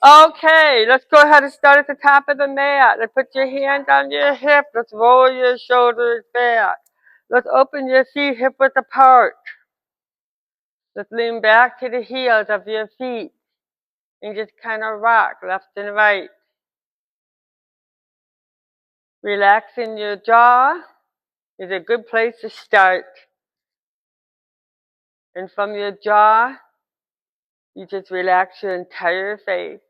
Okay, let's go ahead and start at the top of the mat. Let's put your hand on your hip. Let's roll your shoulders back. Let's open your feet hip width apart. Let's lean back to the heels of your feet and just kind of rock left and right. Relaxing your jaw is a good place to start. And from your jaw, you just relax your entire face.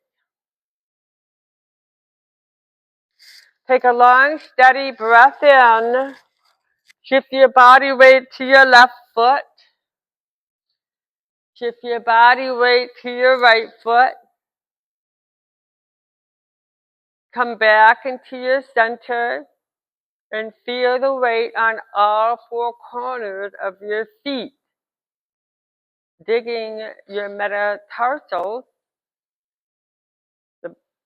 Take a long, steady breath in. Shift your body weight to your left foot. Shift your body weight to your right foot. Come back into your center and feel the weight on all four corners of your feet. Digging your metatarsals,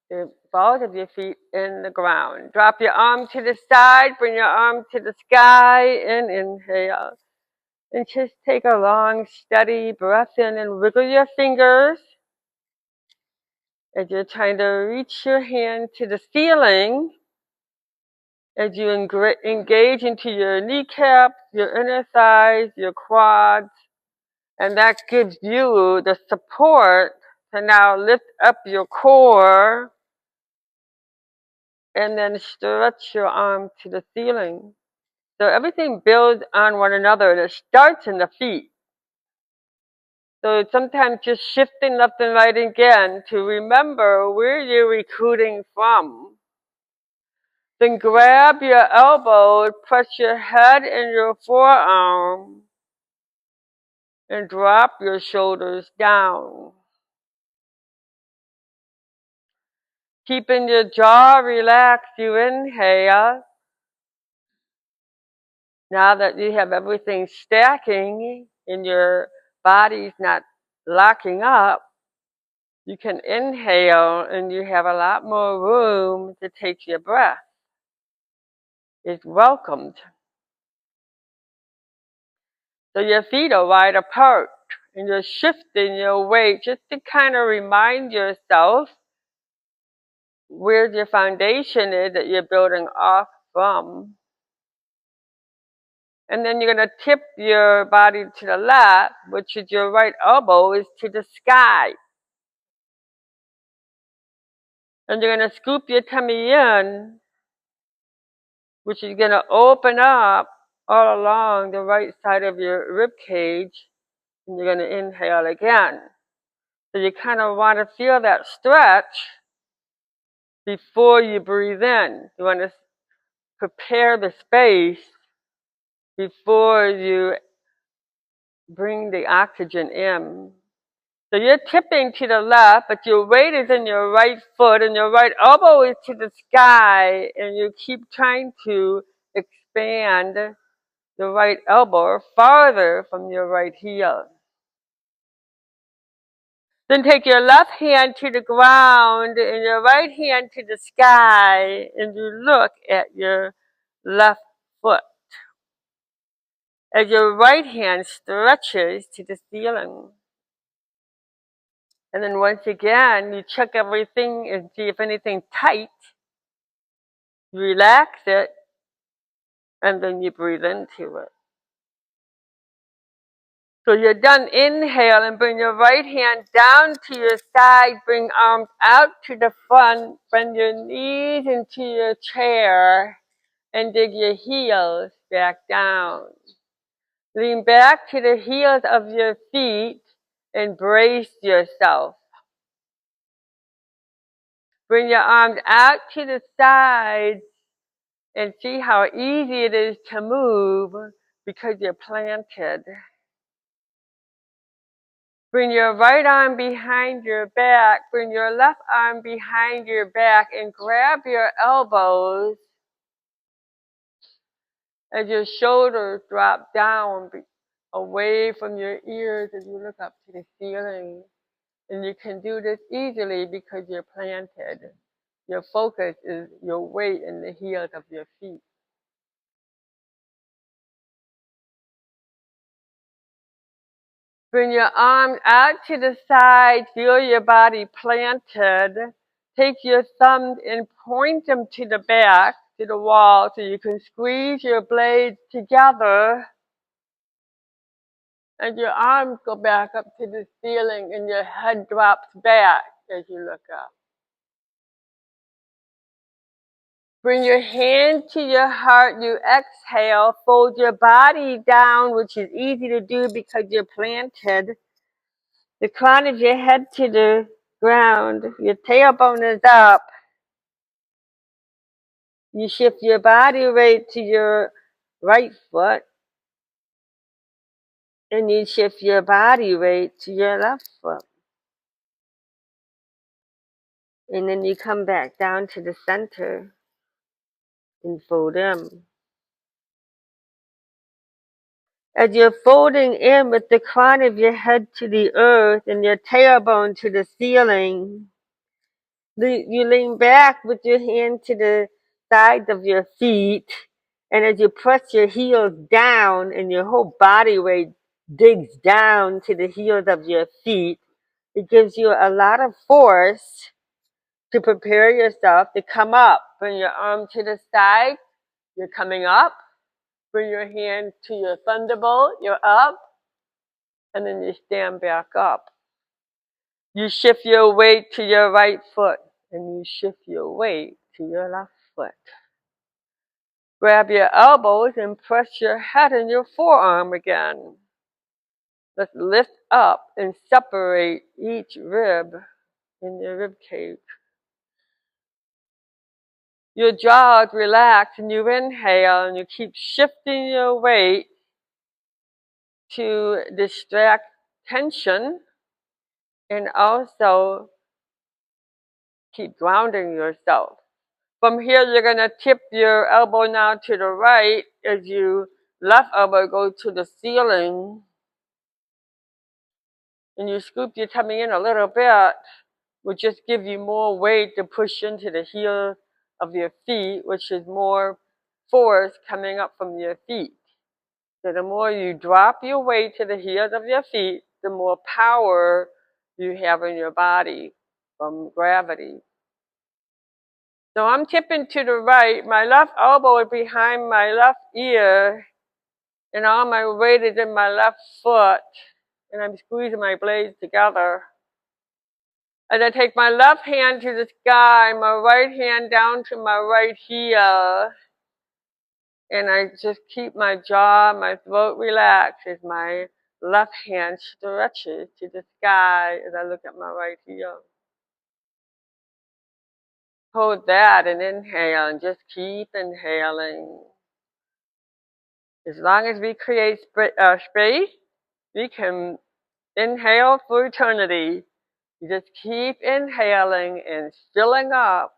the balls of your feet, in the ground. Drop your arm to the side, bring your arm to the sky, and inhale. And just take a long, steady breath in and wiggle your fingers as you're trying to reach your hand to the ceiling. As you engage into your kneecaps, your inner thighs, your quads, and that gives you the support to now lift up your core and then stretch your arm to the ceiling. So everything builds on one another, and it starts in the feet. So sometimes just shifting left and right again to remember where you're recruiting from. Then grab your elbow, press your head and your forearm, and drop your shoulders down. Keeping your jaw relaxed, you inhale. Now that you have everything stacking and your body's not locking up, you can inhale and you have a lot more room to take your breath. It's welcomed. So your feet are wide apart and you're shifting your weight just to kind of remind yourself where your foundation is that you're building off from. And then you're going to tip your body to the left, which is your right elbow is to the sky. And you're going to scoop your tummy in, which is going to open up all along the right side of your rib cage. And you're going to inhale again. So you kind of want to feel that stretch before you breathe in. You want to prepare the space before you bring the oxygen in. So you're tipping to the left, but your weight is in your right foot and your right elbow is to the sky, and you keep trying to expand the right elbow farther from your right heel. Then take your left hand to the ground and your right hand to the sky, and you look at your left foot as your right hand stretches to the ceiling. And then once again, you check everything and see if anything's tight. You relax it, and then you breathe into it. So you're done. Inhale and bring your right hand down to your side. Bring arms out to the front. Bend your knees into your chair and dig your heels back down. Lean back to the heels of your feet and brace yourself. Bring your arms out to the sides and see how easy it is to move because you're planted. Bring your right arm behind your back. Bring your left arm behind your back and grab your elbows as your shoulders drop down away from your ears as you look up to the ceiling. And you can do this easily because you're planted. Your focus is your weight in the heels of your feet. Bring your arms out to the side, feel your body planted. Take your thumbs and point them to the back, to the wall, so you can squeeze your blades together. And your arms go back up to the ceiling and your head drops back as you look up. Bring your hand to your heart, you exhale, fold your body down, which is easy to do because you're planted. The crown of your head to the ground, your tailbone is up. You shift your body weight to your right foot, and you shift your body weight to your left foot. And then you come back down to the center and fold in. As you're folding in with the crown of your head to the earth and your tailbone to the ceiling, you lean back with your hand to the sides of your feet, and as you press your heels down and your whole body weight digs down to the heels of your feet, it gives you a lot of force to prepare yourself to come up. Bring your arm to the side, you're coming up. Bring your hand to your thunderbolt, you're up. And then you stand back up. You shift your weight to your right foot, and you shift your weight to your left foot. Grab your elbows and press your head and your forearm again. Let's lift up and separate each rib in your rib cage. Your jaws relax and you inhale and you keep shifting your weight to distract tension and also keep grounding yourself. From here, you're going to tip your elbow now to the right as you left elbow goes to the ceiling. And you scoop your tummy in a little bit, which just give you more weight to push into the heel of your feet, which is more force coming up from your feet. So the more you drop your weight to the heels of your feet, the more power you have in your body from gravity. So I'm tipping to the right. My left elbow is behind my left ear, and all my weight is in my left foot, and I'm squeezing my blades together. As I take my left hand to the sky, my right hand down to my right heel, and I just keep my jaw, my throat relaxed as my left hand stretches to the sky as I look at my right heel. Hold that and inhale and just keep inhaling. As long as we create space, we can inhale for eternity. You just keep inhaling and filling up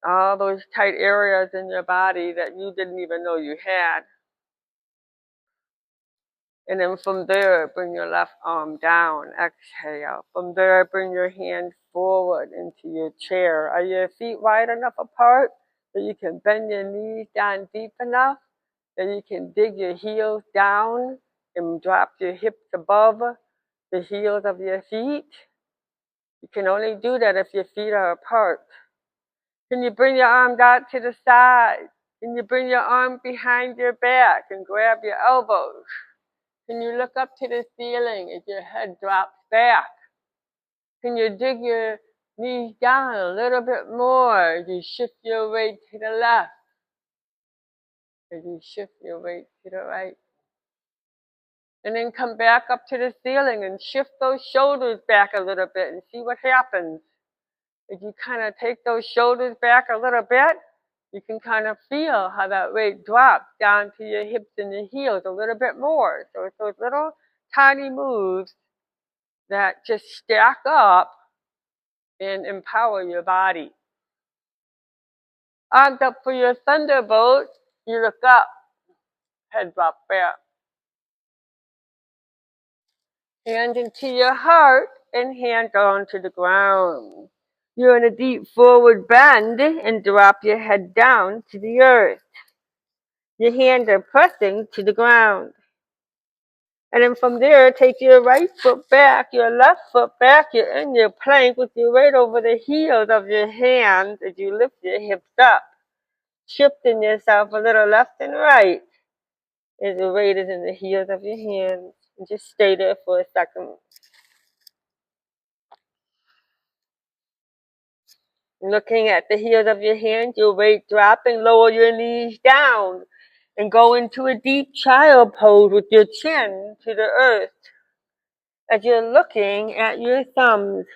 all those tight areas in your body that you didn't even know you had. And then from there, bring your left arm down. Exhale. From there, bring your hand forward into your chair. Are your feet wide enough apart that you can bend your knees down deep enough that you can dig your heels down and drop your hips above the heels of your feet? You can only do that if your feet are apart. Can you bring your arms out to the side? Can you bring your arm behind your back and grab your elbows? Can you look up to the ceiling as your head drops back? Can you dig your knees down a little bit more as you shift your weight to the left? As you shift your weight to the right? And then come back up to the ceiling and shift those shoulders back a little bit and see what happens. If you kind of take those shoulders back a little bit, you can kind of feel how that weight drops down to your hips and your heels a little bit more. So it's those little tiny moves that just stack up and empower your body. Arms up for your thunderbolt, you look up, head drop back. Hand into your heart and hand down to the ground. You're in a deep forward bend and drop your head down to the earth. Your hands are pressing to the ground. And then from there, take your right foot back, your left foot back. You're in your plank with your weight over the heels of your hands as you lift your hips up, shifting yourself a little left and right as the weight is in the heels of your hands. And just stay there for a second. Looking at the heels of your hands, your weight dropping, lower your knees down and go into a deep child pose with your chin to the earth as you're looking at your thumbs.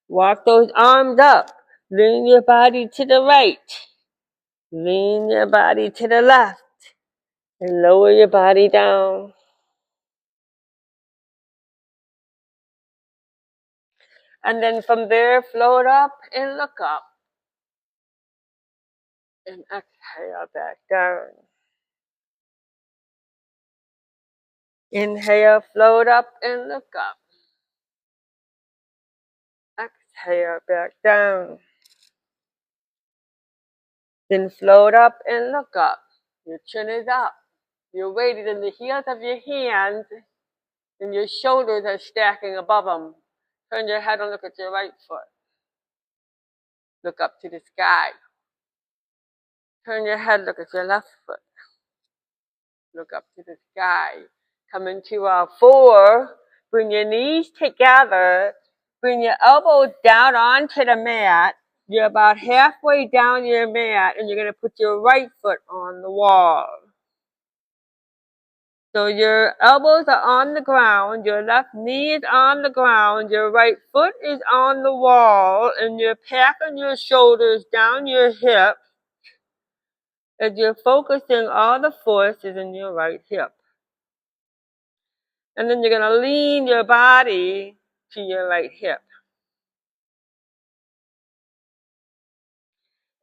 Walk those arms up. Lean your body to the right. Lean your body to the left. And lower your body down. And then from there, float up and look up. And exhale back down. Inhale, float up and look up. Exhale back down. Then float up and look up. Your chin is up. Your weight is in the heels of your hands, and your shoulders are stacking above them. Turn your head and look at your right foot. Look up to the sky. Turn your head, look at your left foot. Look up to the sky. Come into a 4. Bring your knees together. Bring your elbows down onto the mat. You're about halfway down your mat, and you're going to put your right foot on the wall. So your elbows are on the ground, your left knee is on the ground, your right foot is on the wall, and you're packing your shoulders down your hips as you're focusing all the forces in your right hip. And then you're going to lean your body to your right hip.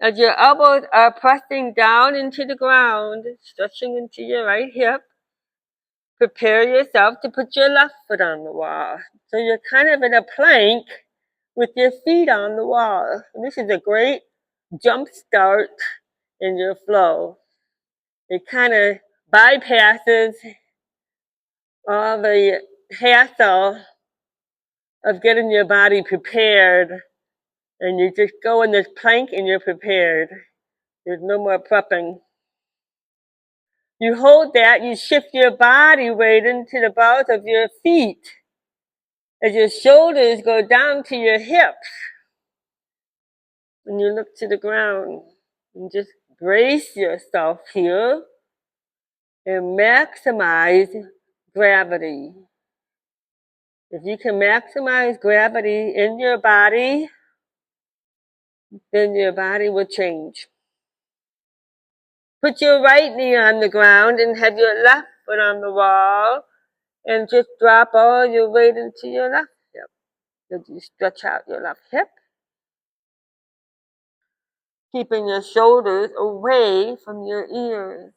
As your elbows are pressing down into the ground, stretching into your right hip, prepare yourself to put your left foot on the wall. So you're kind of in a plank with your feet on the wall. And this is a great jump start in your flow. It kind of bypasses all the hassle of getting your body prepared. And you just go in this plank and you're prepared. There's no more prepping. You hold that, you shift your body weight into the balls of your feet as your shoulders go down to your hips. And you look to the ground and just brace yourself here and maximize gravity. If you can maximize gravity in your body, then your body will change. Put your right knee on the ground and have your left foot on the wall and just drop all your weight into your left hip. As you stretch out your left hip, keeping your shoulders away from your ears.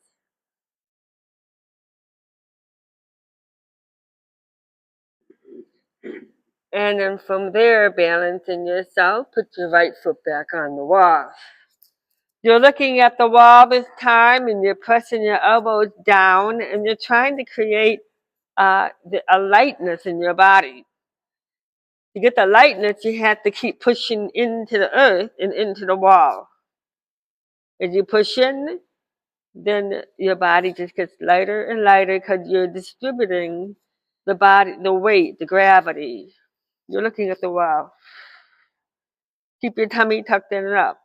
And then from there, balancing yourself, put your right foot back on the wall. You're looking at the wall this time and you're pressing your elbows down and you're trying to create a lightness in your body. To get the lightness, you have to keep pushing into the earth and into the wall. As you push in, then your body just gets lighter and lighter because you're distributing the body, the weight, the gravity. You're looking at the wall. Keep your tummy tucked in and up.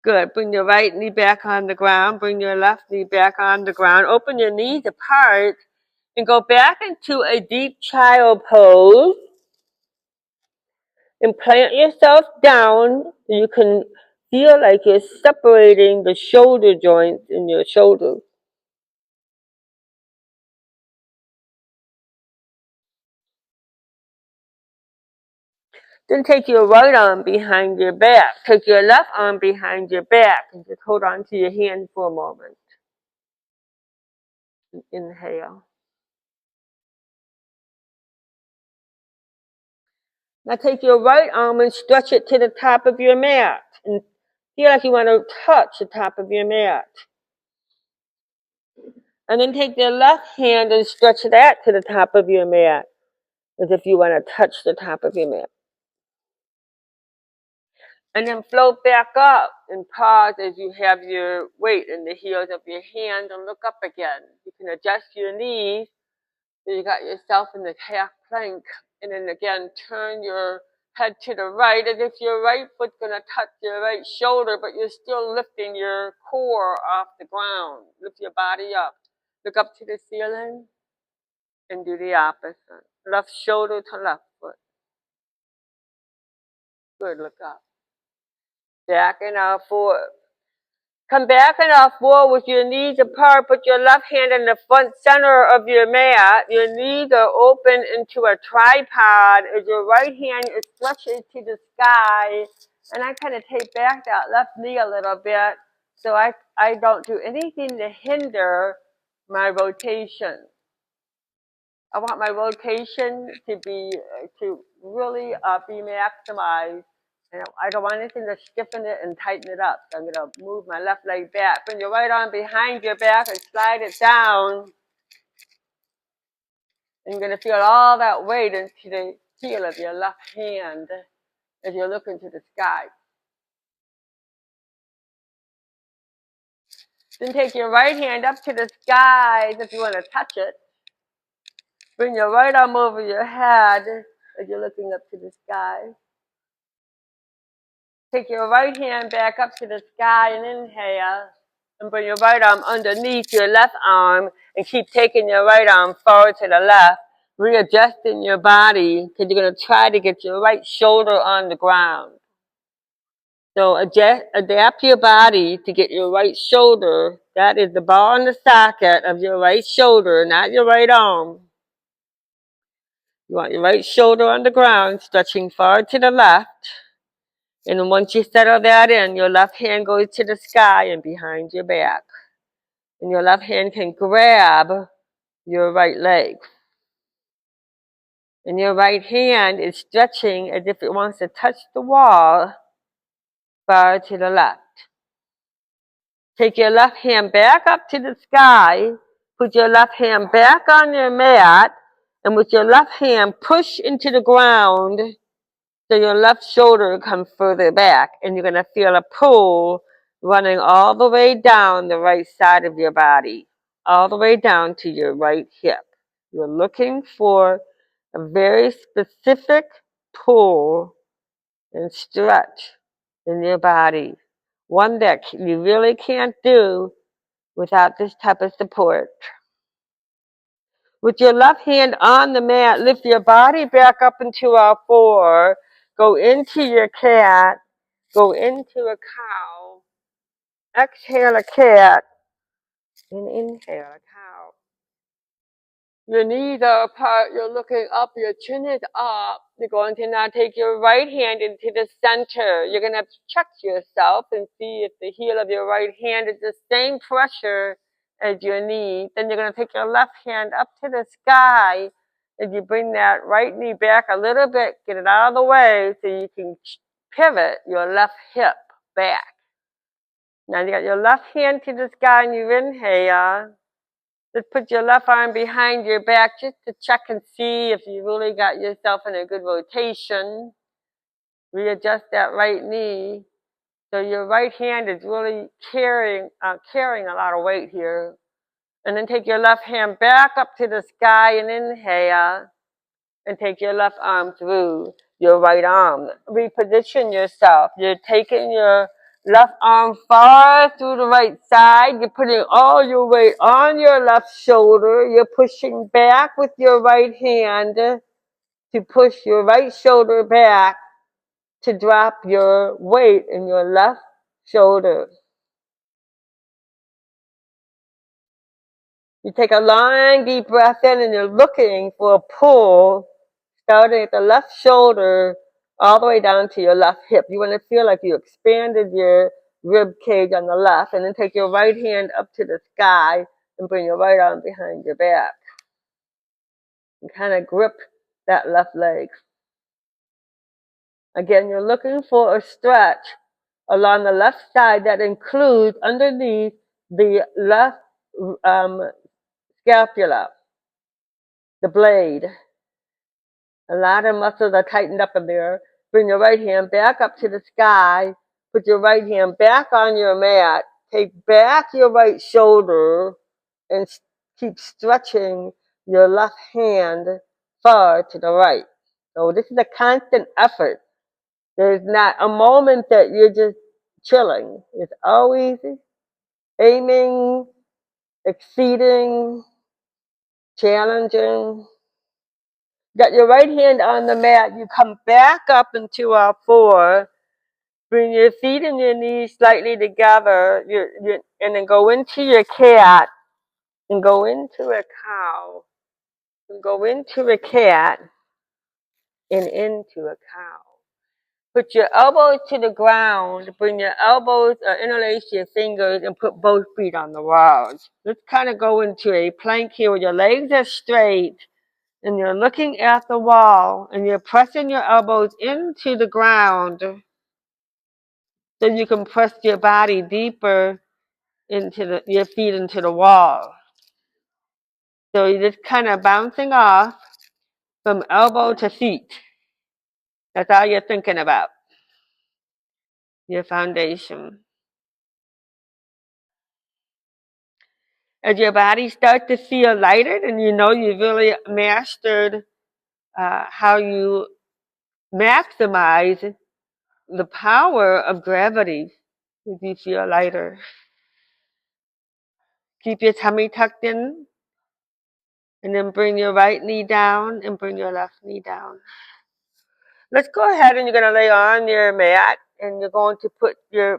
Good. Bring your right knee back on the ground. Bring your left knee back on the ground. Open your knees apart and go back into a deep child pose. And plant yourself down so you can feel like you're separating the shoulder joints in your shoulders. Then take your right arm behind your back. Take your left arm behind your back and just hold on to your hand for a moment. Inhale. Now take your right arm and stretch it to the top of your mat. And Feel like you want to touch the top of your mat. And then take your left hand and stretch that to the top of your mat, as if you want to touch the top of your mat. And then float back up and pause as you have your weight in the heels of your hands and look up again. You can adjust your knees so you got yourself in the half plank. And then again, turn your head to the right as if your right foot's going to touch your right shoulder, but you're still lifting your core off the ground. Lift your body up. Look up to the ceiling and do the opposite. Left shoulder to left foot. Good, look up. Back and out forward. Come back and out forward with your knees apart. Put your left hand in the front center of your mat. Your knees are open into a tripod as your right hand is stretched to the sky. And I kind of take back that left knee a little bit so I don't do anything to hinder my rotation. I want my rotation to be to really be maximized. And I don't want anything to stiffen it and tighten it up. So I'm going to move my left leg back. Bring your right arm behind your back and slide it down. And you're going to feel all that weight into the heel of your left hand as you're looking to the sky. Then take your right hand up to the sky if you want to touch it. Bring your right arm over your head as you're looking up to the sky. Take your right hand back up to the sky and inhale. And bring your right arm underneath your left arm and keep taking your right arm forward to the left, readjusting your body because you're going to try to get your right shoulder on the ground. So adapt your body to get your right shoulder. That is the ball in the socket of your right shoulder, not your right arm. You want your right shoulder on the ground, stretching forward to the left. And then once you settle that in, your left hand goes to the sky and behind your back. And your left hand can grab your right leg. And your right hand is stretching as if it wants to touch the wall far to the left. Take your left hand back up to the sky. Put your left hand back on your mat. And with your left hand, push into the ground so your left shoulder comes further back. And you're going to feel a pull running all the way down the right side of your body, all the way down to your right hip. You're looking for a very specific pull and stretch in your body, one that you really can't do without this type of support. With your left hand on the mat, lift your body back up into R4, go into your cat, go into a cow, exhale a cat, and inhale a cow. Your knees are apart, you're looking up, your chin is up. You're going to now take your right hand into the center. You're going to check yourself and see if the heel of your right hand is the same pressure as your knee. Then you're going to take your left hand up to the sky and you bring that right knee back a little bit, get it out of the way so you can pivot your left hip back. Now you got your left hand to the sky and you inhale. Just put your left arm behind your back just to check and see if you really got yourself in a good rotation. Readjust that right knee. So your right hand is really carrying a lot of weight here. And then take your left hand back up to the sky and inhale. And take your left arm through your right arm. Reposition yourself. You're taking your left arm far through the right side. You're putting all your weight on your left shoulder. You're pushing back with your right hand to push your right shoulder back to drop your weight in your left shoulder. You take a long, deep breath in and you're looking for a pull starting at the left shoulder all the way down to your left hip. You want to feel like you expanded your rib cage on the left, and then take your right hand up to the sky and bring your right arm behind your back. And kind of grip that left leg. Again, you're looking for a stretch along the left side that includes underneath the left um, scapula, the blade. A lot of muscles are tightened up in there. Bring your right hand back up to the sky. Put your right hand back on your mat. Take back your right shoulder and keep stretching your left hand far to the right. So this is a constant effort. There's not a moment that you're just chilling. It's always aiming, exceeding, challenging. Got your right hand on the mat. You come back up into our four. Bring your feet and your knees slightly together. And then go into your cat. And go into a cow. And go into a cat. And into a cow. Put your elbows to the ground. Bring your elbows, interlace your fingers, and put both feet on the walls. Let's kind of go into a plank here where your legs are straight. And you're looking at the wall and you're pressing your elbows into the ground so you can press your body deeper into your feet into the wall. So you're just kind of bouncing off from elbow to feet. That's all you're thinking about. Your foundation. As your body starts to feel lighter, then you know you've really mastered how you maximize the power of gravity as you feel lighter. Keep your tummy tucked in, and then bring your right knee down and bring your left knee down. Let's go ahead and you're going to lay on your mat, and you're going to put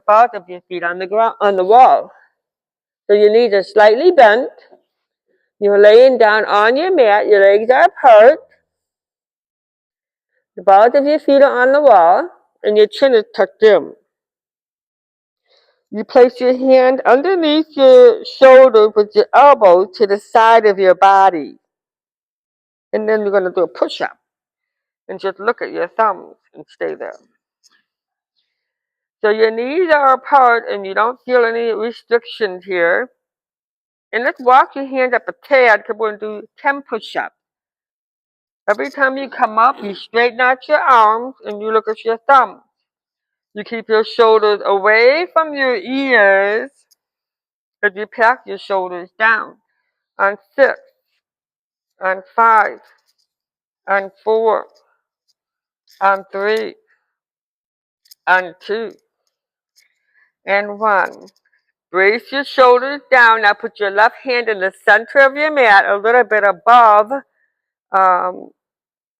both of your feet on the ground, on the wall. So your knees are slightly bent. You're laying down on your mat. Your legs are apart. The balls of your feet are on the wall, and your chin is tucked in. You place your hand underneath your shoulder with your elbow to the side of your body. And then you're going to do a push-up. And just look at your thumbs and stay there. So your knees are apart and you don't feel any restrictions here. And let's walk your hands up a tad because we're going to do 10 push-ups. Every time you come up, you straighten out your arms and you look at your thumbs. You keep your shoulders away from your ears as you pack your shoulders down. On 6, on 5, on 4, on 3, on 2, and 1. Brace your shoulders down. Now put your left hand in the center of your mat, a little bit above,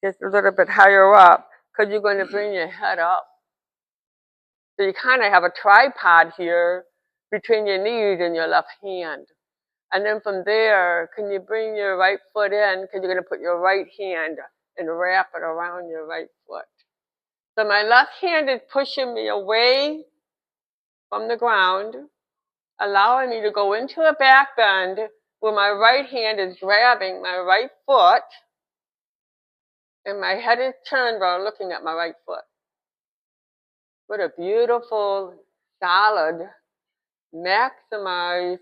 just a little bit higher up, because you're going to bring your head up. So you kind of have a tripod here between your knees and your left hand. And then from there, can you bring your right foot in, because you're going to put your right hand and wrap it around your right foot. So my left hand is pushing me away from the ground, allowing me to go into a back bend where my right hand is grabbing my right foot and my head is turned while looking at my right foot. What a beautiful, solid, maximized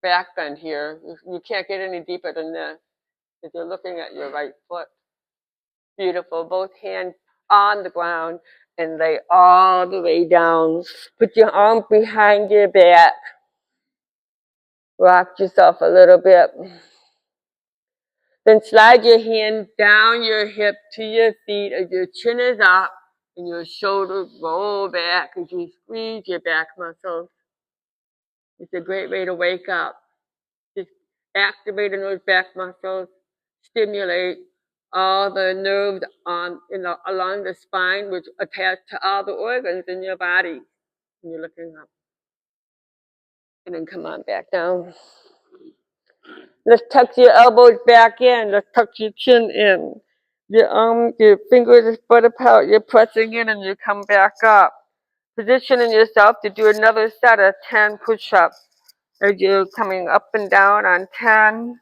back bend here. You can't get any deeper than this if you're looking at your right foot. Beautiful. Both hands on the ground and lay all the way down. Put your arms behind your back. Rock yourself a little bit. Then slide your hand down your hip to your feet as your chin is up and your shoulders roll back as you squeeze your back muscles. It's a great way to wake up. Just activating those back muscles, stimulate all the nerves along the spine, which attach to all the organs in your body. And you're looking up. And then come on back down. Let's tuck your elbows back in. Let's tuck your chin in. Your fingers are spread apart. You're pressing in and you come back up. Positioning yourself to do another set of 10 push-ups. As you're coming up and down on 10,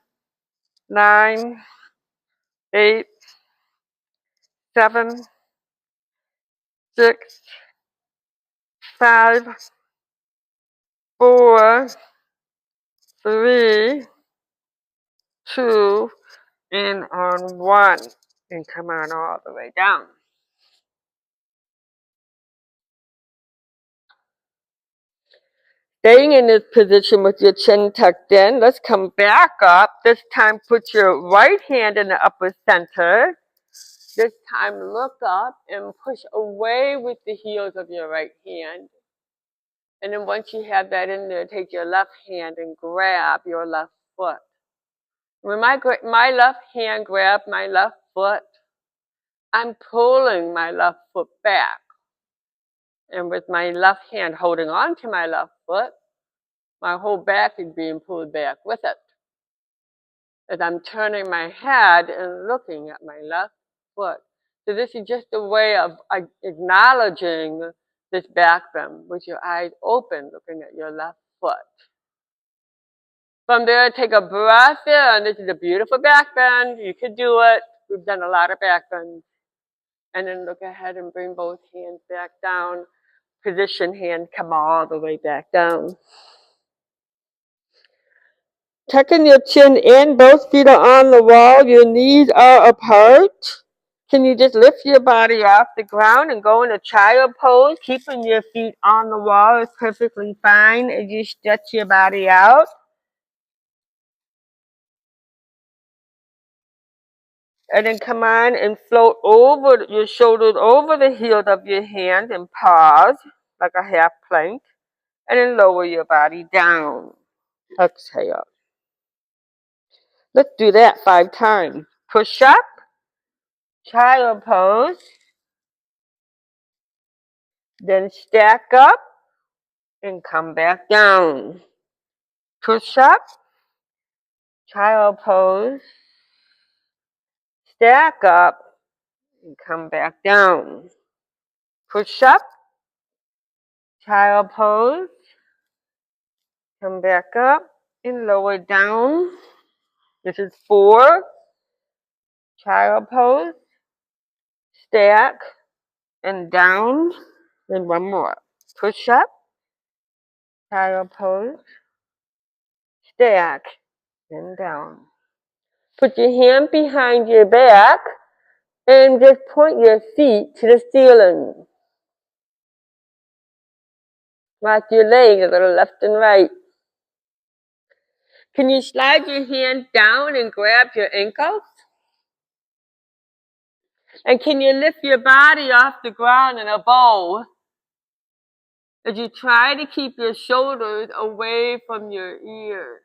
9, 8, 7, 6, 5, 4, 3, 2, and on 1. And come on all the way down. Staying in this position with your chin tucked in, let's come back up. This time put your right hand in the upper center. This time look up and push away with the heels of your right hand. And then once you have that in there, take your left hand and grab your left foot. When my left hand grabs my left foot, I'm pulling my left foot back. And with my left hand holding on to my left foot, my whole back is being pulled back with it. As I'm turning my head and looking at my left foot. So this is just a way of acknowledging this back bend with your eyes open, looking at your left foot. From there, take a breath in. This is a beautiful back bend. You could do it. We've done a lot of back bends. And then look ahead and bring both hands back down. Position hand, come all the way back down. Tucking your chin in, both feet are on the wall, your knees are apart. Can you just lift your body off the ground and go in a child pose? Keeping your feet on the wall is perfectly fine as you stretch your body out. And then come on and float over your shoulders over the heels of your hands and pause like a half plank. And then lower your body down. Exhale. Let's do that 5 times. Push up, child pose, then stack up and come back down. Push up, child pose, stack up and come back down. Push up, child pose, come back up and lower down. This is 4, child pose, stack and down. Then 1 more. Push up, child pose, stack and down. Put your hand behind your back and just point your feet to the ceiling. Rock your legs a little left and right. Can you slide your hand down and grab your ankles? And can you lift your body off the ground in a bow as you try to keep your shoulders away from your ears?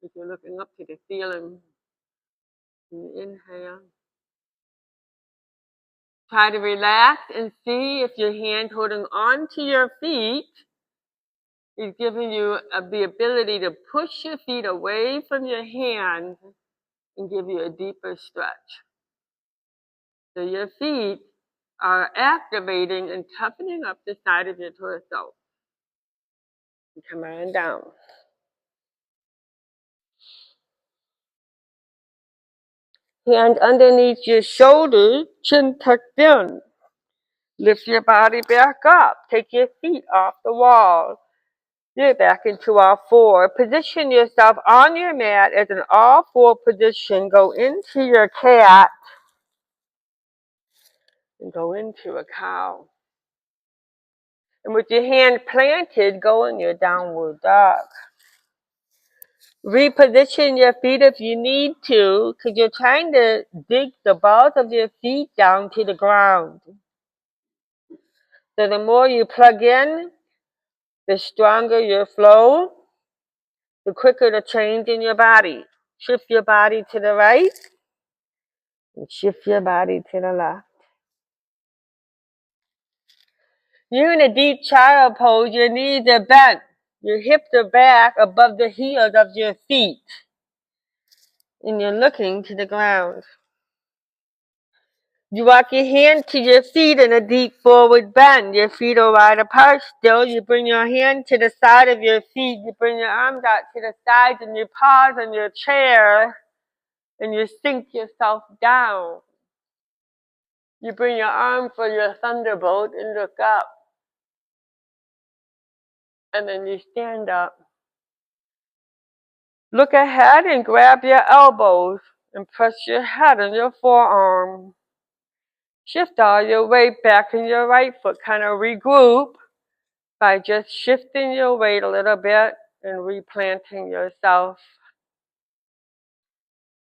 If you're looking up to the ceiling. And inhale. Try to relax and see if your hand holding onto your feet is giving you the ability to push your feet away from your hands and give you a deeper stretch. So your feet are activating and toughening up the side of your torso. And come on down. Hands underneath your shoulders, chin tucked in. Lift your body back up. Take your feet off the wall. Get back into all 4. Position yourself on your mat as an all 4 position. Go into your cat and go into a cow. And with your hand planted, go in your downward dog. Reposition your feet if you need to, because you're trying to dig the balls of your feet down to the ground. So the more you plug in, the stronger your flow, the quicker the change in your body. Shift your body to the right and shift your body to the left. You're in a deep child pose. Your knees are bent. Your hips are back above the heels of your feet. And you're looking to the ground. You walk your hand to your feet in a deep forward bend. Your feet are wide apart still. You bring your hand to the side of your feet. You bring your arms out to the sides and you pause on your chair and you sink yourself down. You bring your arm for your thunderbolt and look up. And then you stand up. Look ahead and grab your elbows and press your head on your forearm. Shift all your weight back in your right foot. Kind of regroup by just shifting your weight a little bit and replanting yourself.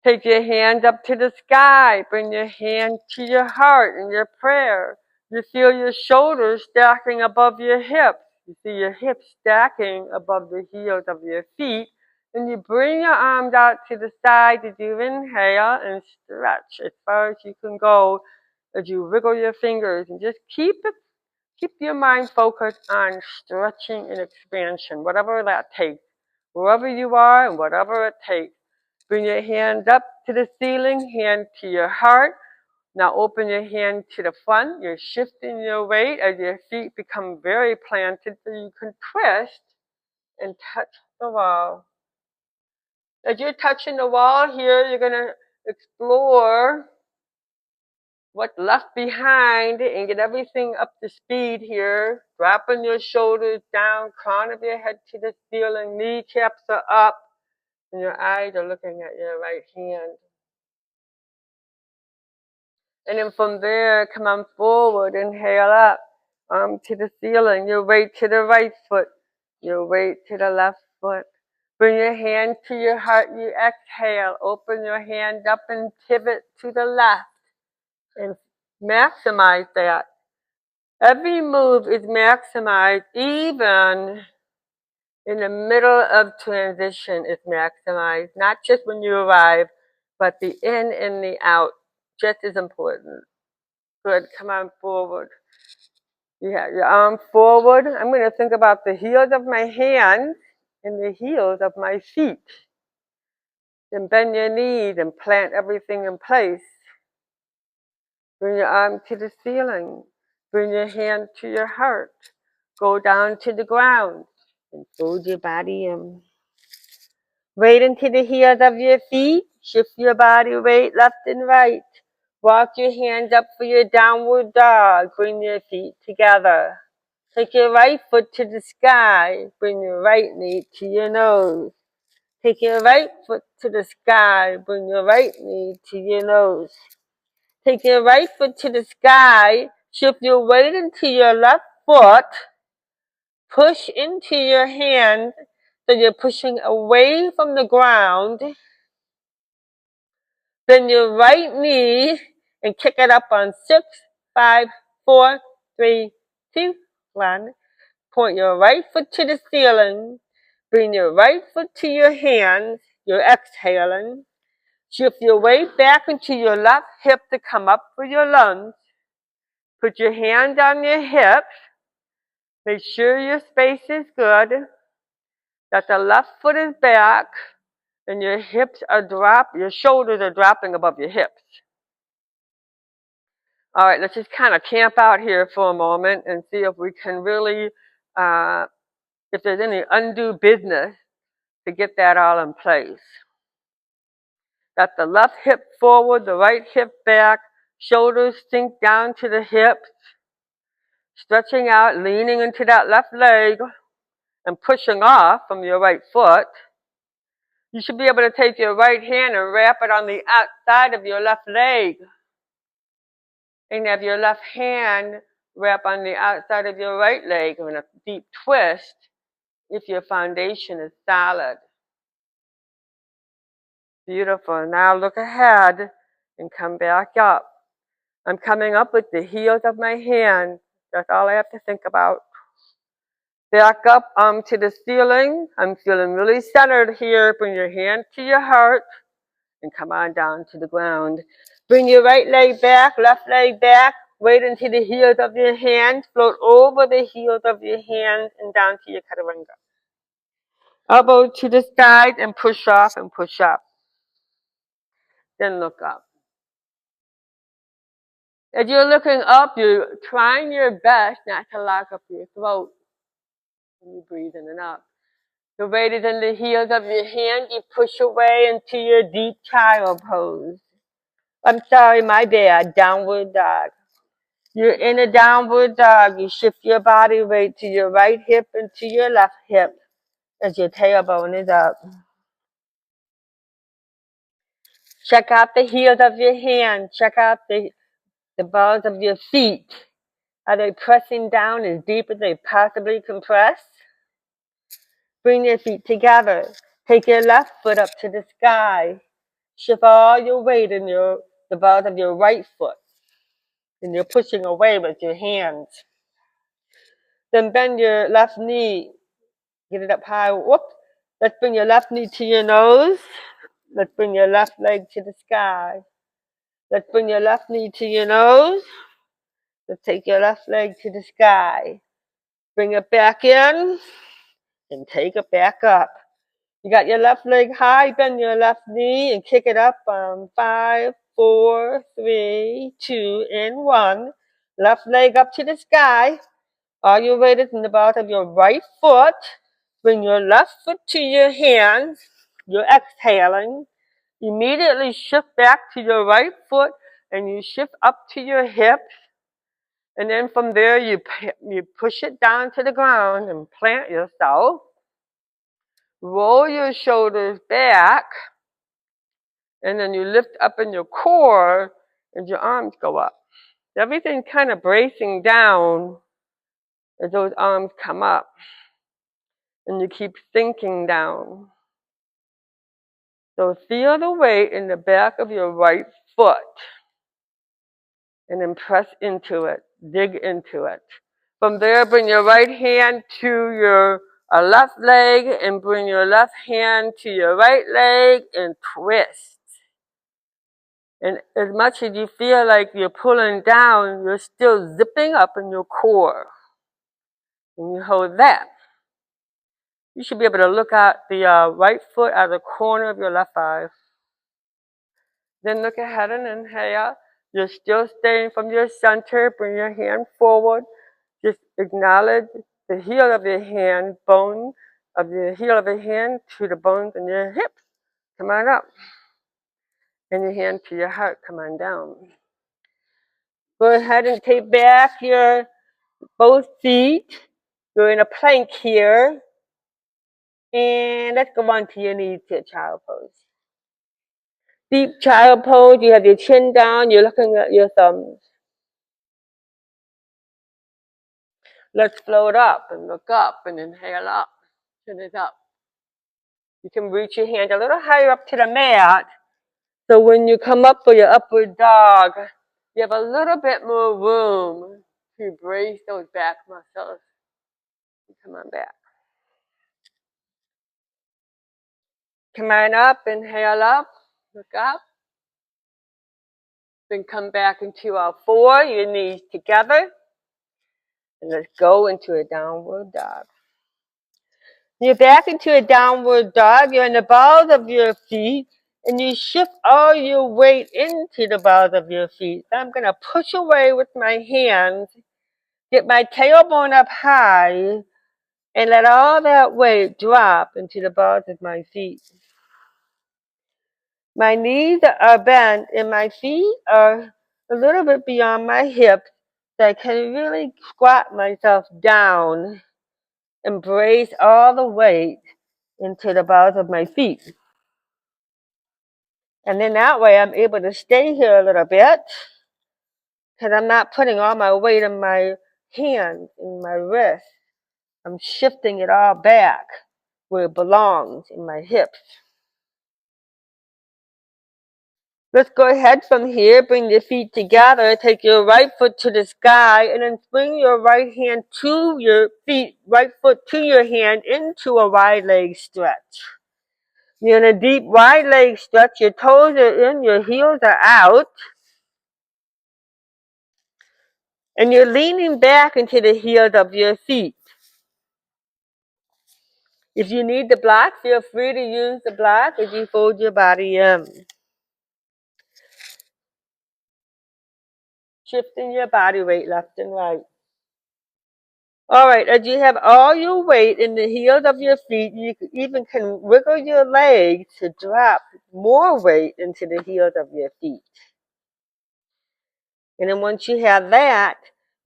Take your hand up to the sky. Bring your hand to your heart in your prayer. You feel your shoulders stacking above your hips. You see your hips stacking above the heels of your feet. And you bring your arms out to the side as you inhale and stretch as far as you can go as you wiggle your fingers. And just keep your mind focused on stretching and expansion, whatever that takes. Wherever you are and whatever it takes. Bring your hand up to the ceiling, hand to your heart. Now open your hand to the front. You're shifting your weight as your feet become very planted so you can twist and touch the wall. As you're touching the wall here, you're going to explore what's left behind and get everything up to speed here. Dropping your shoulders down, crown of your head to the ceiling, kneecaps are up, and your eyes are looking at your right hand. And then from there, come on forward, inhale up, arm to the ceiling, your weight to the right foot, your weight to the left foot. Bring your hand to your heart, you exhale, open your hand up and pivot to the left and maximize that. Every move is maximized, even in the middle of transition is maximized, not just when you arrive, but the in and the out, just as important. Good, come on forward. You have your arm forward. I'm going to think about the heels of my hands and the heels of my feet. Then bend your knees and plant everything in place. Bring your arm to the ceiling. Bring your hand to your heart. Go down to the ground and fold your body in. Weight into the heels of your feet. Shift your body weight left and right. Walk your hands up for your downward dog. Bring your feet together. Take your right foot to the sky. Bring your right knee to your nose. Take your right foot to the sky. Bring your right knee to your nose. Take your right foot to the sky. Shift your weight into your left foot. Push into your hand so you're pushing away from the ground. Bend your right knee and kick it up on 6, 5, 4, 3, 2, 1. Point your right foot to the ceiling. Bring your right foot to your hands. You're exhaling. Shift your weight back into your left hip to come up for your lunge. Put your hands on your hips. Make sure your space is good. That the left foot is back and your your shoulders are dropping above your hips. All right, let's just kind of camp out here for a moment and see if we can really, if there's any undue business to get that all in place. Got the left hip forward, the right hip back, shoulders sink down to the hips, stretching out, leaning into that left leg and pushing off from your right foot. You should be able to take your right hand and wrap it on the outside of your left leg. And have your left hand wrap on the outside of your right leg in a deep twist if your foundation is solid. Beautiful. Now look ahead and come back up. I'm coming up with the heels of my hands. That's all I have to think about. Back up to the ceiling. I'm feeling really centered here. Bring your hand to your heart and come on down to the ground. Bring your right leg back, left leg back. Weight into the heels of your hands. Float over the heels of your hands and down to your chaturanga. Elbow to the side and push off and push up. Then look up. As you're looking up, you're trying your best not to lock up your throat when you breathe in and out. The weight is in the heels of your hand. You push away into your deep child pose. I'm sorry, my bad. Downward dog. You're in a downward dog. You shift your body weight to your right hip and to your left hip as your tailbone is up. Check out the heels of your hands. Check out the balls of your feet. Are they pressing down as deep as they possibly can press? Bring your feet together. Take your left foot up to the sky. Shift all your weight in the balls of your right foot. And you're pushing away with your hands. Then bend your left knee. Get it up high. Whoop. Let's bring your left knee to your nose. Let's bring your left leg to the sky. Let's bring your left knee to your nose. Let's take your left leg to the sky. Bring it back in and take it back up. You got your left leg high, bend your left knee and kick it up on 5, 4, 3, 2, and 1. Left leg up to the sky. All your weight is in the bottom of your right foot. Bring your left foot to your hands. You're exhaling. Immediately shift back to your right foot and you shift up to your hips. And then from there you push it down to the ground and plant yourself. Roll your shoulders back. And then you lift up in your core and your arms go up. Everything's kind of bracing down as those arms come up. And you keep sinking down. So feel the weight in the back of your right foot. And then press into it. Dig into it. From there, bring your right hand to your left leg and bring your left hand to your right leg and twist. And as much as you feel like you're pulling down, you're still zipping up in your core. And you hold that. You should be able to look at the right foot out of the corner of your left eye. Then look ahead and inhale. You're still staying from your center. Bring your hand forward. Just acknowledge the heel of your hand, bone of the heel of your hand to the bones in your hips. Come on up. And your hand to your heart. Come on down. Go ahead and take back your both feet. You're in a plank here. And let's go on to your knees to a child pose. Deep child pose. You have your chin down. You're looking at your thumbs. Let's float up and look up and inhale up. Chin is up. You can reach your hand a little higher up to the mat. So when you come up for your upward dog, you have a little bit more room to brace those back muscles. Come on back. Come on up, inhale up, look up. Then come back into our 4, your knees together. And let's go into a downward dog. You're back into a downward dog. You're in the balls of your feet. And you shift all your weight into the balls of your feet. I'm going to push away with my hands. Get my tailbone up high. And let all that weight drop into the balls of my feet. My knees are bent and my feet are a little bit beyond my hips. So I can really squat myself down and brace all the weight into the balls of my feet. And then that way I'm able to stay here a little bit because I'm not putting all my weight in my hands and my wrists. I'm shifting it all back where it belongs, in my hips. Let's go ahead from here. Bring your feet together. Take your right foot to the sky and then bring your right hand to your feet, right foot to your hand into a wide leg stretch. You're in a deep wide leg stretch. Your toes are in, your heels are out. And you're leaning back into the heels of your feet. If you need the block, feel free to use the block as you fold your body in. Shifting your body weight left and right. All right, as you have all your weight in the heels of your feet, you even can wiggle your legs to drop more weight into the heels of your feet. And then once you have that,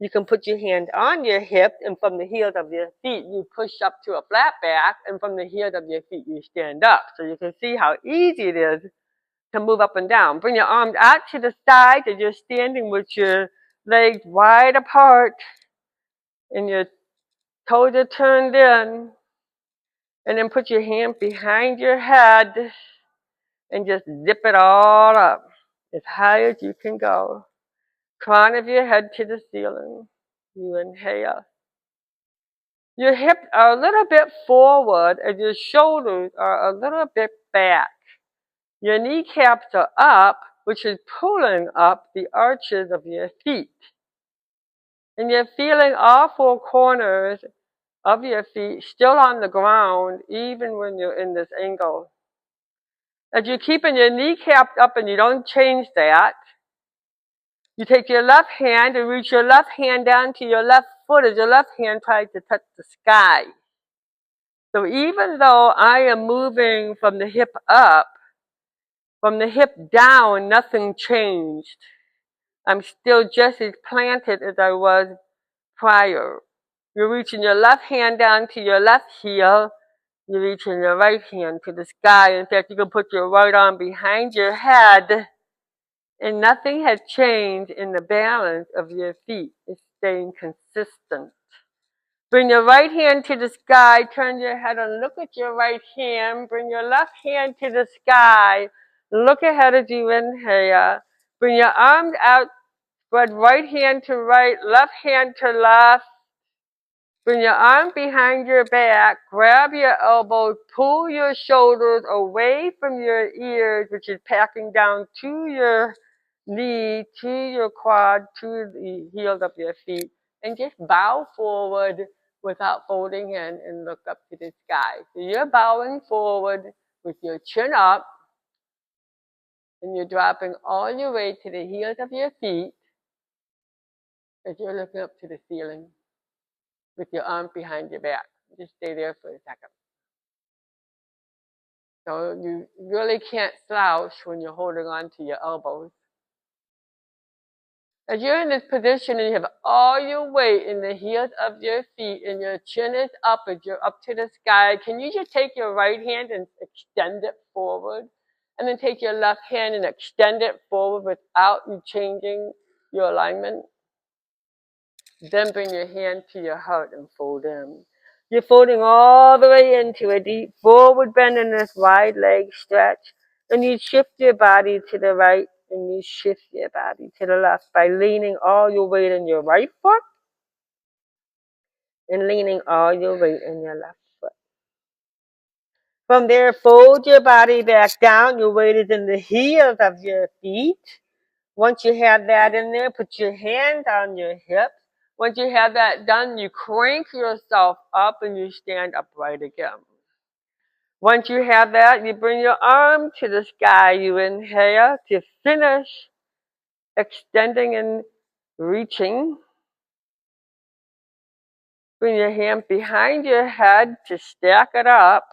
you can put your hand on your hip, and from the heels of your feet, you push up to a flat back, and from the heels of your feet, you stand up. So you can see how easy it is to move up and down. Bring your arms out to the side as you're standing with your legs wide apart, and your toes are turned in. And then put your hand behind your head and just zip it all up as high as you can go. Crown of your head to the ceiling. You inhale. Your hips are a little bit forward and your shoulders are a little bit back. Your kneecaps are up, which is pulling up the arches of your feet. And you're feeling all four corners of your feet still on the ground, even when you're in this angle. As you're keeping your kneecaps up and you don't change that, you take your left hand and reach your left hand down to your left foot as your left hand tries to touch the sky. So even though I am moving from the hip up, from the hip down, nothing changed. I'm still just as planted as I was prior. You're reaching your left hand down to your left heel. You're reaching your right hand to the sky. In fact, you can put your right arm behind your head, and nothing has changed in the balance of your feet. It's staying consistent. Bring your right hand to the sky. Turn your head and look at your right hand. Bring your left hand to the sky. Look ahead as you inhale. Bring your arms out. Spread right hand to right, left hand to left. Bring your arm behind your back. Grab your elbows. Pull your shoulders away from your ears, which is packing down to your knee, to your quad, to the heels of your feet. And just bow forward without folding in and look up to the sky. So you're bowing forward with your chin up, and you're dropping all your weight to the heels of your feet as you're looking up to the ceiling with your arm behind your back. Just stay there for a second. So you really can't slouch when you're holding on to your elbows. As you're in this position and you have all your weight in the heels of your feet and your chin is up as you're up to the sky, can you just take your right hand and extend it forward? And then take your left hand and extend it forward without you changing your alignment? Then bring your hand to your heart and fold in. You're folding all the way into a deep forward bend in this wide leg stretch. And you shift your body to the right and you shift your body to the left by leaning all your weight in your right foot and leaning all your weight in your left foot. From there, fold your body back down. Your weight is in the heels of your feet. Once you have that in there, put your hands on your hips. Once you have that done, you crank yourself up and you stand upright again. Once you have that, you bring your arm to the sky. You inhale to finish extending and reaching. Bring your hand behind your head to stack it up.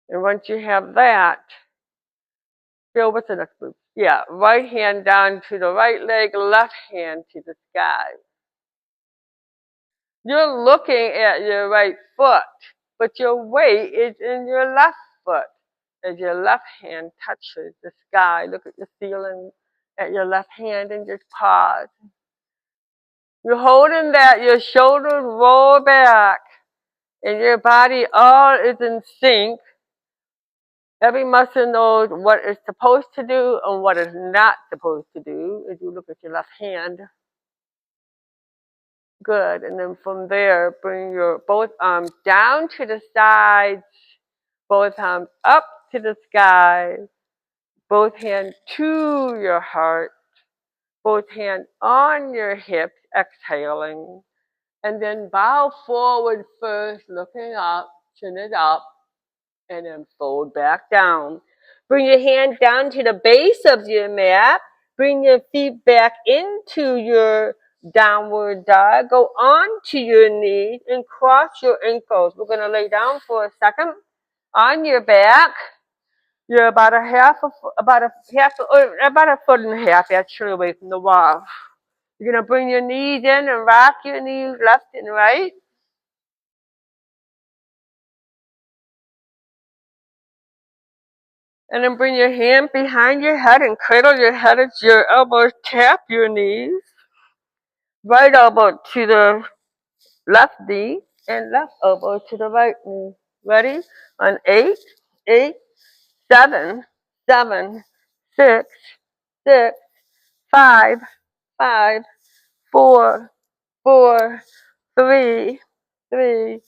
And once you have that, feel what's the next move? Yeah, right hand down to the right leg, left hand to the sky. You're looking at your right foot, but your weight is in your left foot. As your left hand touches the sky, look at the ceiling at your left hand and just pause. You're holding that, your shoulders roll back, and your body all is in sync. Every muscle knows what it's supposed to do and what it's not supposed to do as you look at your left hand. Good. And then from there, bring your both arms down to the sides, both arms up to the sky, both hands to your heart, both hands on your hips, exhaling. And then bow forward first, looking up, chin it up, and then fold back down. Bring your hand down to the base of your mat. Bring your feet back into your downward dog. Go onto your knees and cross your ankles. We're going to lay down for a second on your back. You're about about a foot and a half actually away from the wall. You're gonna bring your knees in and rock your knees left and right. And then bring your hand behind your head and cradle your head as your elbows tap your knees. Right elbow to the left knee and left elbow to the right knee. Ready? On 8, 8, 7, 7, 6, 6, 5, 5, 4, 4, 3, 3,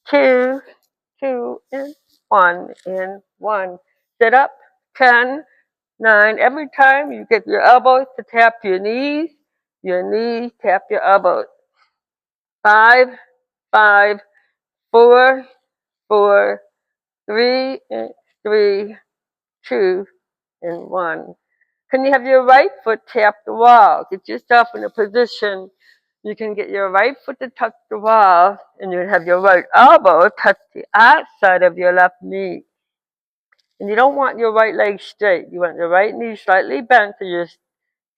2, 2, and 1, and 1. Sit up. 10, 9. Every time you get your elbows to tap your knees tap your elbows. 5, 5, 4, 4, 3, and 3, 2, and 1. Can you have your right foot tap the wall? Get yourself in a position you can get your right foot to touch the wall, and you have your right elbow touch the outside of your left knee. And you don't want your right leg straight. You want your right knee slightly bent, so you're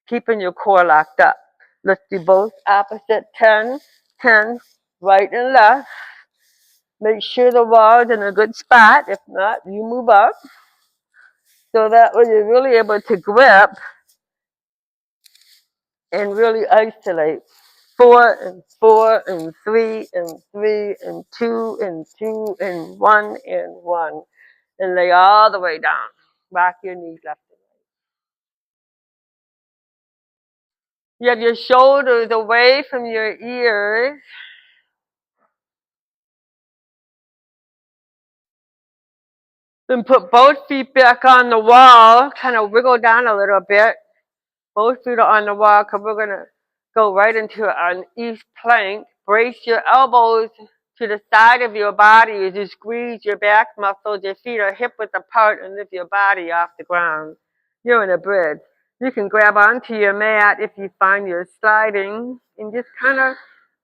keeping your core locked up. Let's do both opposite 10, 10, right and left. Make sure the wall is in a good spot. If not, you move up. So that way you're really able to grip and really isolate. 4 and 4 and 3 and 3 and 2 and 2 and 1 and 1. And lay all the way down. Rock your knees left and right. You have your shoulders away from your ears. Then put both feet back on the wall. Kind of wiggle down a little bit. Both feet are on the wall because we're going to go right into an east plank. Brace your elbows to the side of your body as you squeeze your back muscles. Your feet are hip width apart and lift your body off the ground. You're in a bridge. You can grab onto your mat if you find you're sliding and just kind of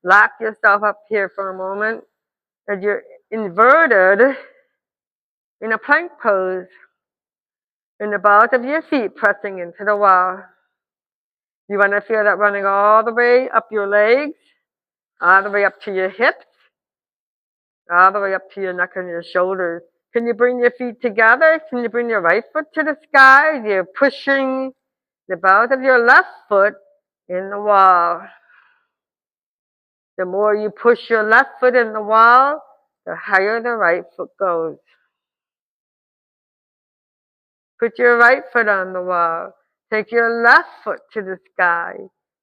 lock yourself up here for a moment as you're inverted in a plank pose and the balls of your feet pressing into the wall. You want to feel that running all the way up your legs, all the way up to your hips, all the way up to your neck and your shoulders. Can you bring your feet together? Can you bring your right foot to the sky? You're pushing the balls of your left foot in the wall. The more you push your left foot in the wall, the higher the right foot goes. Put your right foot on the wall. Take your left foot to the sky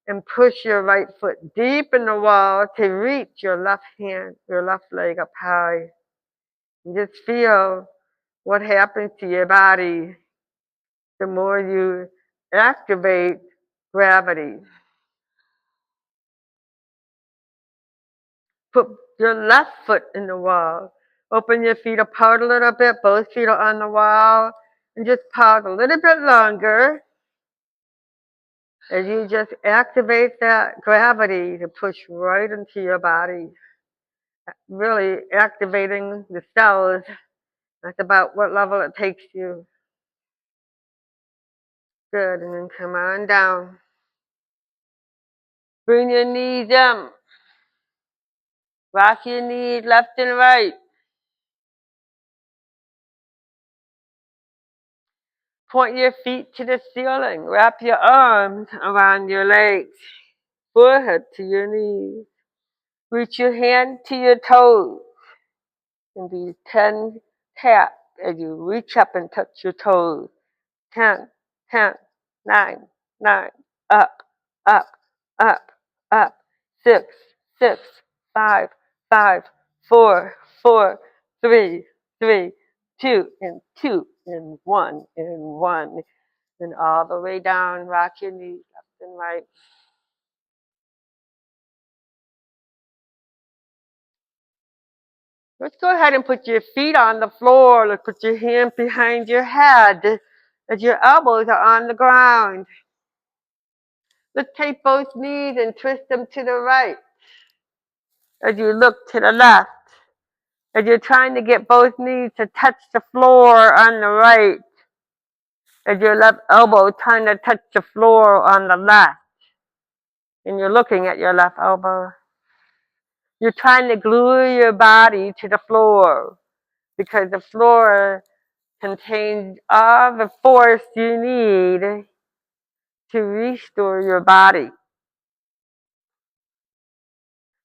and push your right foot deep in the wall to reach your left hand, your left leg up high. And just feel what happens to your body the more you activate gravity. Put your left foot in the wall. Open your feet apart a little bit. Both feet are on the wall. And just pause a little bit longer as you just activate that gravity to push right into your body. Really activating the cells. That's about what level it takes you. Good. And then come on down. Bring your knees up. Rock your knees left and right. Point your feet to the ceiling. Wrap your arms around your legs. Forehead to your knees. Reach your hand to your toes. And do 10 taps as you reach up and touch your toes. 10, 10, 9, 9, up, up, up, up. 6, 6, 5, 5, 4, 4, 3, 3, 2, and 2, and 1, and 1. And all the way down, rock your knees left and right. Let's go ahead and put your feet on the floor. Let's put your hand behind your head as your elbows are on the ground. Let's take both knees and twist them to the right as you look to the left. As you're trying to get both knees to touch the floor on the right. As your left elbow trying to touch the floor on the left, and you're looking at your left elbow. You're trying to glue your body to the floor because the floor contains all the force you need to restore your body.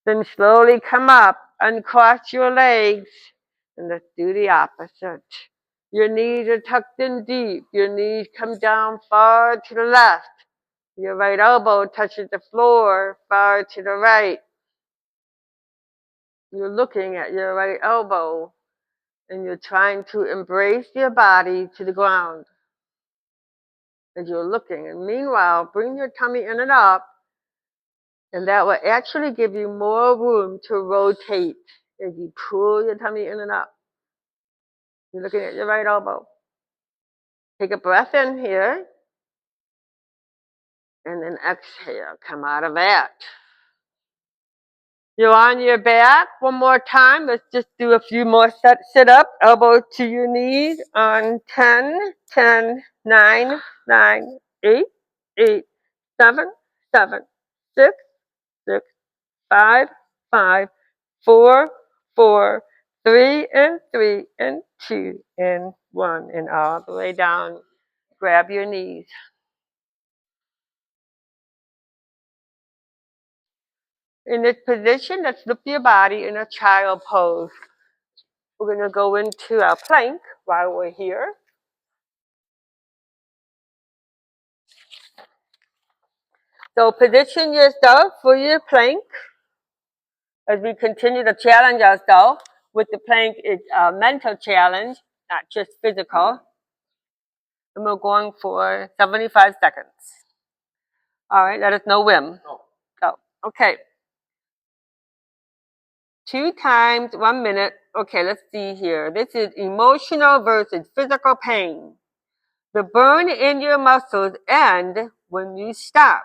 Then slowly come up, uncross your legs, and let's do the opposite. Your knees are tucked in deep. Your knees come down far to the left. Your right elbow touches the floor far to the right. You're looking at your right elbow, and you're trying to embrace your body to the ground as you're looking. And meanwhile, bring your tummy in and up, and that will actually give you more room to rotate as you pull your tummy in and up. You're looking at your right elbow. Take a breath in here, and then exhale. Come out of that. You're on your back. One more time. Let's just do a few more sit up. Elbow to your knees on 10, 10, 9, 9, 8, 8, 7, 7, 6, 6, 5, 5, 4, 4, 3, and 3, and 2, and 1, and all the way down. Grab your knees. In this position, let's flip your body in a child pose. We're going to go into our plank while we're here. So position yourself for your plank as we continue to challenge ourselves. With the plank, it's a mental challenge, not just physical. And we're going for 75 seconds. All right, let us know when. Go. Okay. 2 times 1 minute. Okay, let's see here. This is emotional versus physical pain. The burn in your muscles end when you stop.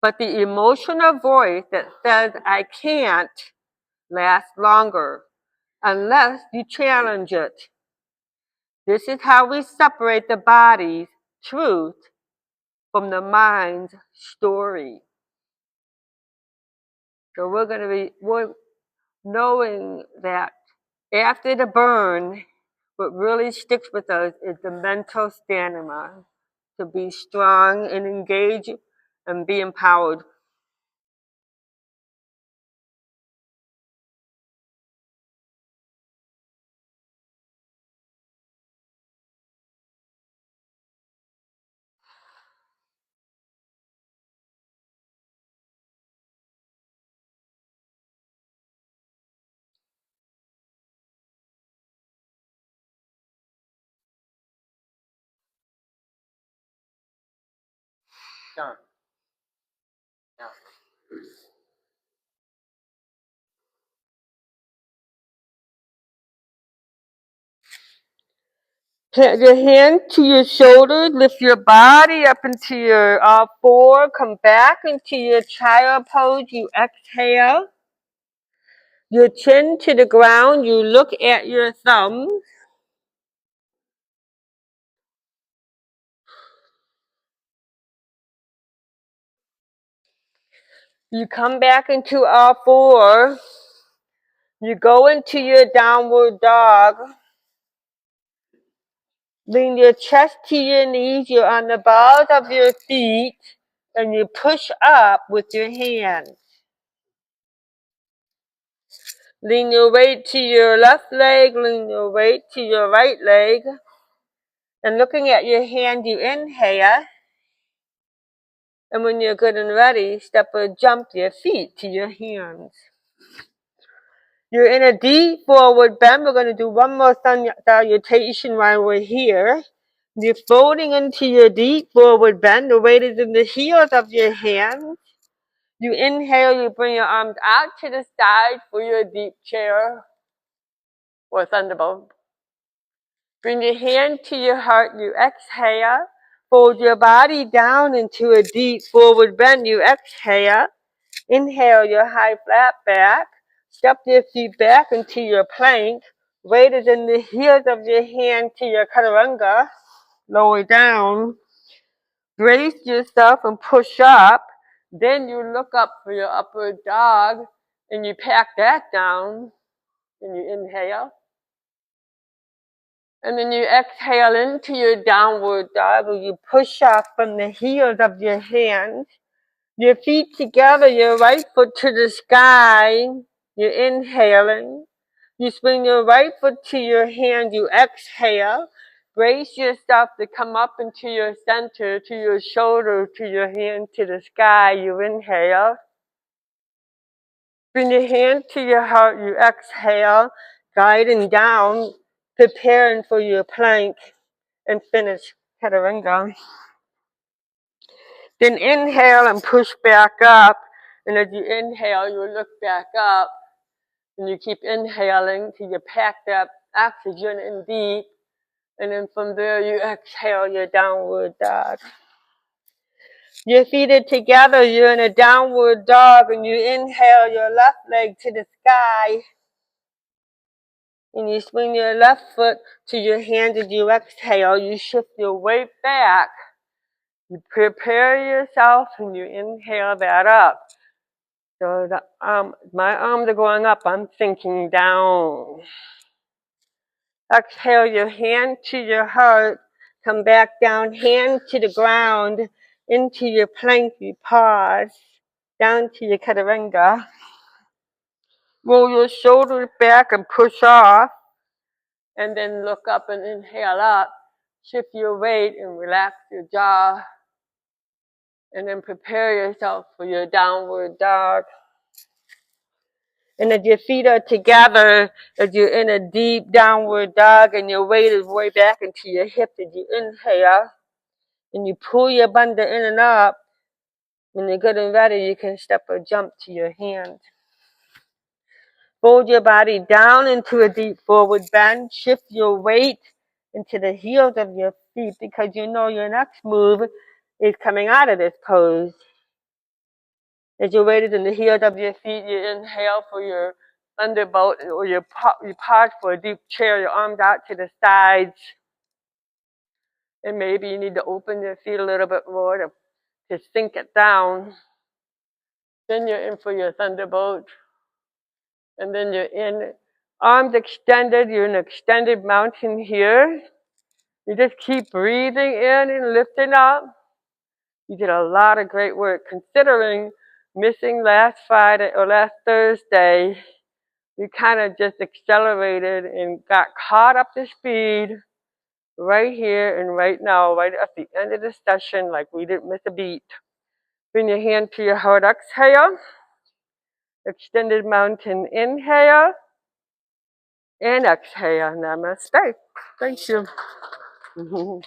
But the emotional voice that says, I can't, lasts longer unless you challenge it. This is how we separate the body's truth from the mind's story. So we're knowing that after the burn, what really sticks with us is the mental stamina to be strong and engage and be empowered. Put your hand to your shoulders, lift your body up into your four, come back into your child pose, you exhale. Your chin to the ground, you look at your thumbs. You come back into R4. You go into your downward dog. Lean your chest to your knees. You're on the balls of your feet. And you push up with your hands. Lean your weight to your left leg. Lean your weight to your right leg. And looking at your hand, you inhale. And when you're good and ready, step or jump your feet to your hands. You're in a deep forward bend. We're going to do one more sun salutation while we're here. You're folding into your deep forward bend. The weight is in the heels of your hands. You inhale, you bring your arms out to the side for your deep chair or thunderbolt. Bring your hand to your heart. You exhale. Fold your body down into a deep forward bend. You exhale. Inhale your high flat back. Step your feet back into your plank. Weight is in the heels of your hand to your chaturanga. lower down. Brace yourself and push up. Then you look up for your upward dog and you pack that down and you inhale. And then you exhale into your downward dog, where you push up from the heels of your hands. Your feet together, your right foot to the sky. You're inhaling. You swing your right foot to your hand, you exhale. Brace yourself to come up into your center, to your shoulder, to your hand, to the sky. You inhale. Bring your hand to your heart, you exhale, guiding down, preparing for your plank, and finish chaturanga. Then inhale and push back up. And as you inhale, you look back up. And you keep inhaling till you pack that oxygen in deep. And then from there, you exhale your downward dog. Your feet are together. You're in a downward dog. And you inhale your left leg to the sky. And you swing your left foot to your hand as you exhale. You shift your weight back. You prepare yourself and you inhale that up. So my arms are going up. I'm sinking down. Exhale your hand to your heart. Come back down, hand to the ground, into your plank. You pause, down to your chaturanga. Roll your shoulders back and push off. And then look up and inhale up. Shift your weight and relax your jaw. And then prepare yourself for your downward dog. And as your feet are together, as you're in a deep downward dog and your weight is way back into your hip, as you inhale and you pull your bunda in and up, when you're good and ready, you can step or jump to your hand. Fold your body down into a deep forward bend. Shift your weight into the heels of your feet because you know your next move is coming out of this pose. As your weight is in the heels of your feet, you inhale for your thunderbolt, or you pause for a deep chair, your arms out to the sides. And maybe you need to open your feet a little bit more to sink it down. Then you're in for your thunderbolt. And then you're in, arms extended, you're in an extended mountain here. You just keep breathing in and lifting up. You did a lot of great work. Considering missing last Friday or last Thursday, you kind of just accelerated and got caught up to speed right here and right now, right at the end of the session, like we didn't miss a beat. Bring your hand to your heart, exhale. Extended mountain, inhale. And exhale, namaste. Thank you.